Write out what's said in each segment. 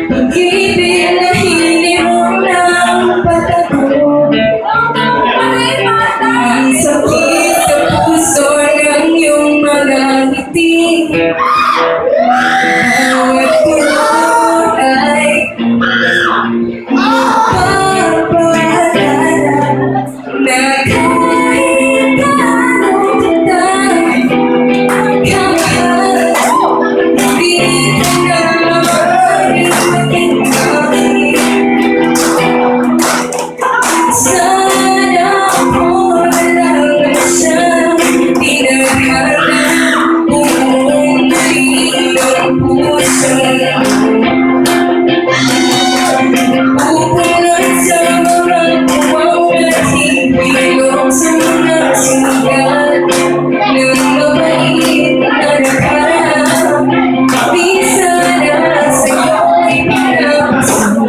Pag-ibig na hinirong ng patago, ang sakit sa puso ng iyong mga ngiti. Bawat tulog ay magpapaalala na kahit gaano kita kamahal, hindi ka na maaaring maging kami. Sana ako na lang na siyang tinadhana, buong malinong puso. Pupunan sa mga puwang at hipilong sa mga sigat ng mabait na nakaraan. Di sana sa'yo'y pinapasin.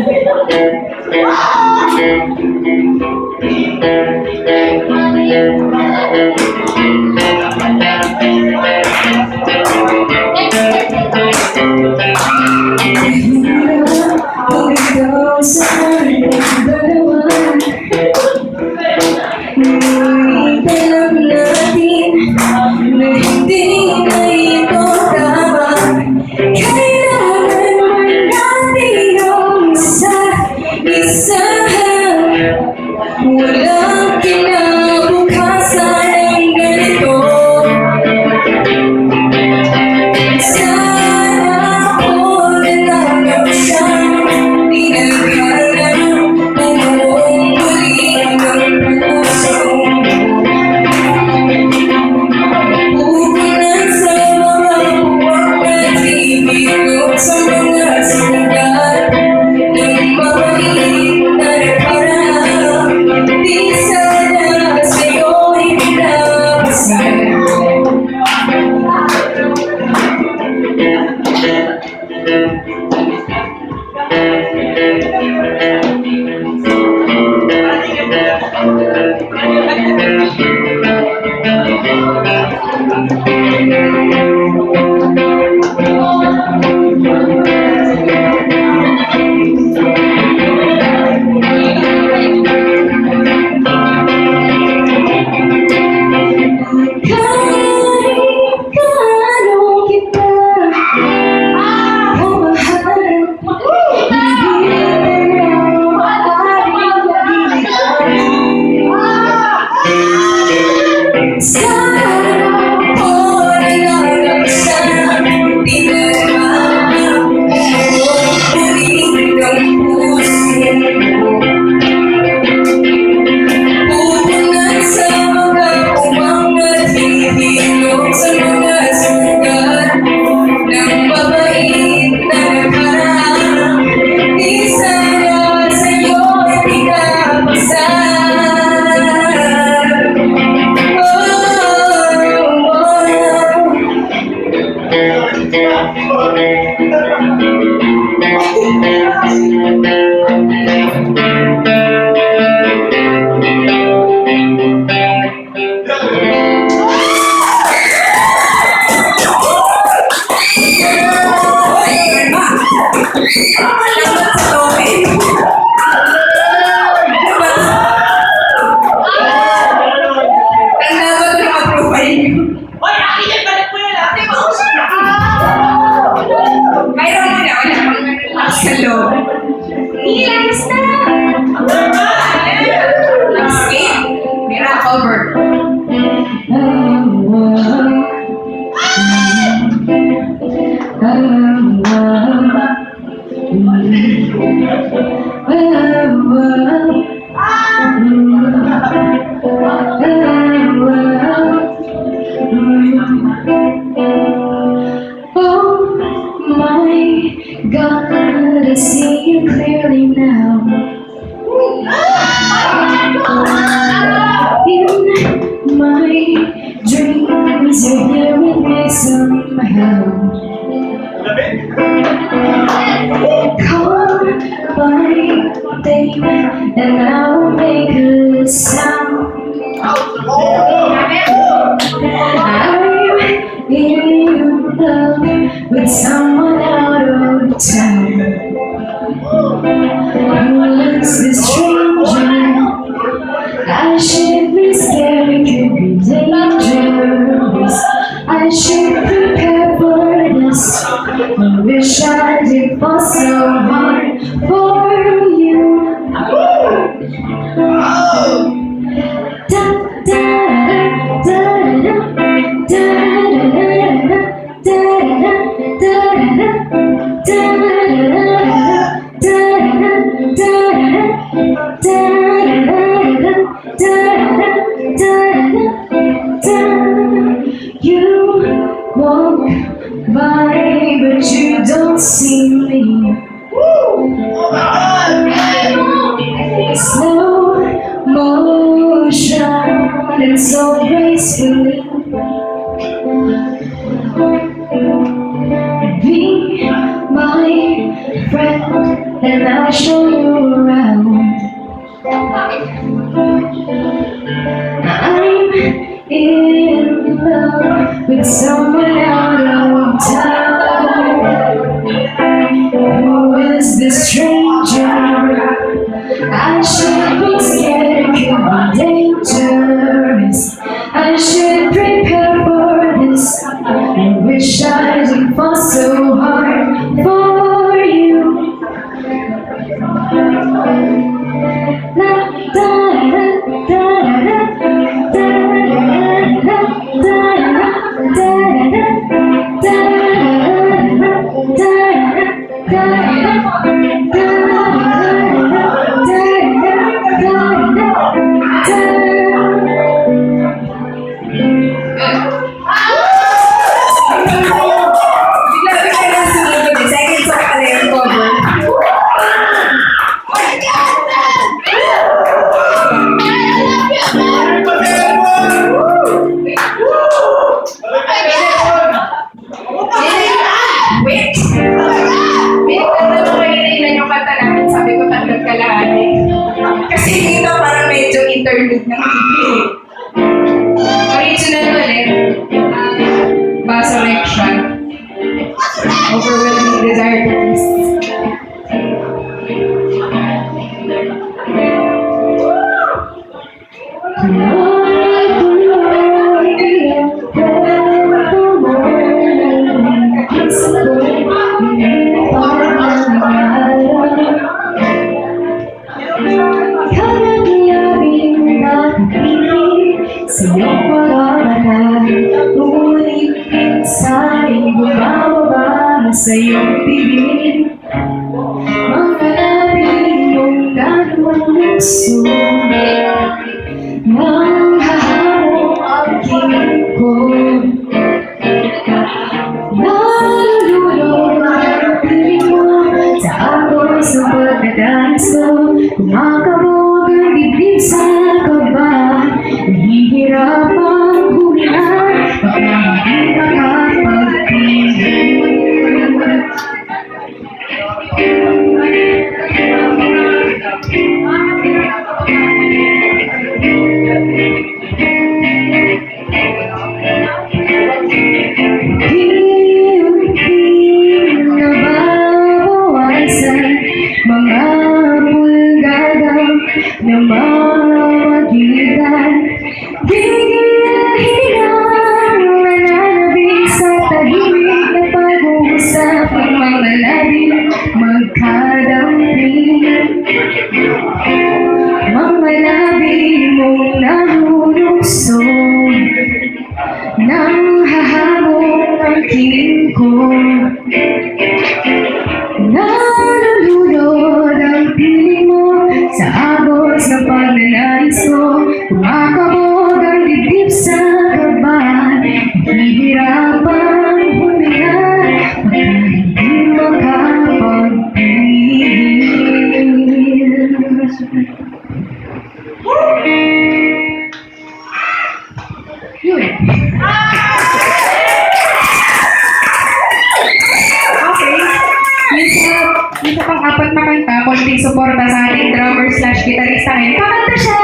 Kung ikaw sa aking dalawa, ngunit alam natin na hindi na ito tama. Kailangan man natin ang isa-isahan. Walang kinabukasan ang ganito. Sana ako na lang ang siyang tinadhana, buong malinong puso. Pupunan sa mga puwang at hipilong sa mga sigat ng mabait na nakaraan. Di sana sa'yo'y pinapasin. Kahit gaano kita kamahal, hindi ka na maaaring maging kami. Sana ako na lang should be scared, it could be dangerous. I should prepare for this. I wish I did fall so hard for you. Da, da, da, da, da, da, you walk by, but you don't see me. Slow motion and so gracefully. Be my friend and I'll show you around. I'm in love with someone out of town. Who is this stranger? I should be scared, it could be dangerous. I should prepare for this. I wish I didn't fall so hard for you. La, da, da, da, da, da, da, da, kasi dito parang medyo interlude ng original ulit. Basorexia. Overwhelming desire to kiss. Siyang pagkakala, ulit sa'yo bumababa sa iyong bibig. Mga labing mong nagmamukso nang hahamong ang kilig ko. Nalululong ang piling mo sa agos ng pagdadanas ko. Kumakabog ang dibdib sa kaba. Nahihirapang humihan, baka hindi makapagpigil. Hindi nababawasan mga pulgadang na mamagitan. Gigilahinan, mananabik sa tahimik na pag-uusap ang mga labi magkadamping. Mga labi mong nanunukso nang hahamong ang kiling ko. Nalulunod ang piling mo sa agos ng pagnanais ko. Kumakabog ang dibdib sa kaba. Nahihirapang humihan, baka hindi makapagpigil. Yun. Isa pang apat na kanta, konting suporta sa ating drummer slash gitarista ngayon. Kakanta siya!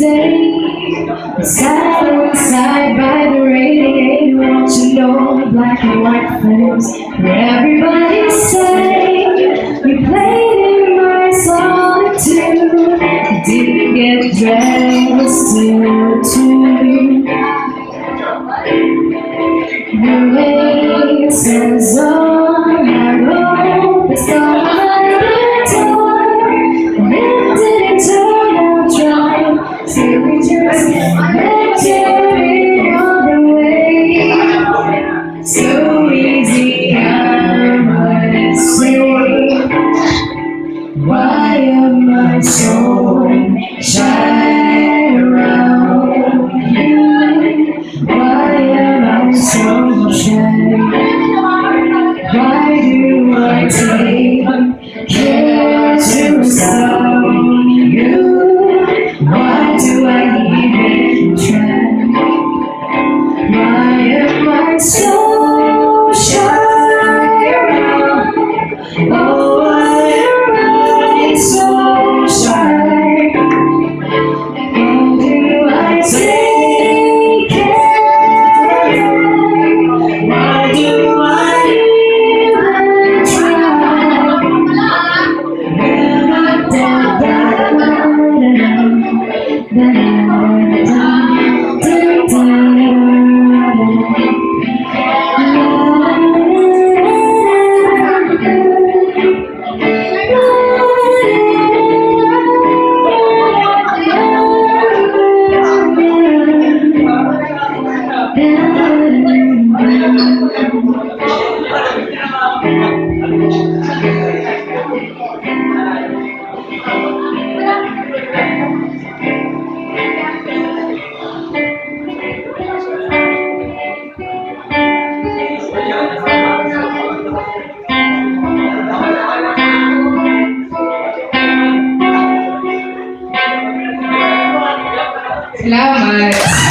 day. Side on side by the radiator, watching old black and white films where everybody sang. We played in my solitude, didn't get dressed till 2. The rain says on my road, the song of the guitar, and it didn't turn out dry, so we just left it on the way. So easy, I must say, why am I so shy around you? Why am I so shy? Why do I take care to sound you? Why do I even try? Why am I so shy around? Oh, why am I so shy? How do I take care? Why do I even try? When I da da Salamat.